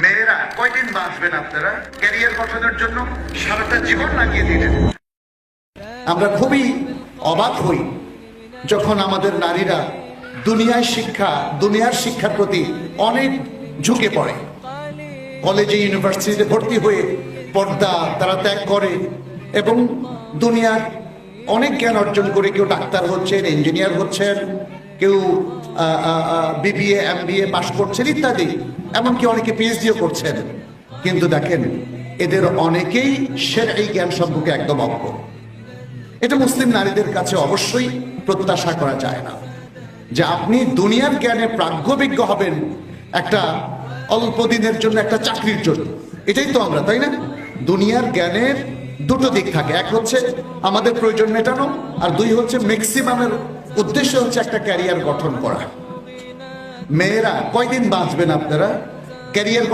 মেয়েরা কয়দিন বাঁচবেন আপনারা? ক্যারিয়ার গঠনের জন্য সারাটা জীবন লাগিয়ে দিলেন। আমরা খুবই অবাক হই যখন আমাদের নারীরা দুনিয়ার শিক্ষার প্রতি অনেক ঝুঁকে পড়ে। কলেজে ইউনিভার্সিটিতে ভর্তি হয়ে পর্দা তারা ত্যাগ করে এবং দুনিয়ার অনেক জ্ঞান অর্জন করে কেউ ডাক্তার হচ্ছেন, ইঞ্জিনিয়ার হচ্ছেন, কেউ বিবিএ এমবিএ পাশ করছেন ইত্যাদি, এমনকি অনেকে পিএইচডিও করছেন। কিন্তু দেখেন এদের অনেকেই এই জ্ঞান সম্পর্কে একদম অজ্ঞ। এটা মুসলিম নারীদের কাছে অবশ্যই প্রত্যাশা করা যায় না যে আপনি দুনিয়ার জ্ঞানে প্রাজ্ঞবিজ্ঞ হবেন একটা অল্প দিনের জন্য, একটা চাকরির জন্য। এটাই তো আমরা, তাই না? দুনিয়ার জ্ঞানের দুটো দিক থাকে, এক হচ্ছে আমাদের প্রয়োজন মেটানো, আর দুই হচ্ছে ম্যাক্সিমামের উদ্দেশ্য হচ্ছে একটা ক্যারিয়ার গঠন করা। মেয়েরা কয়দিন বাঁচবেন আপনারা? ক্যারিয়ার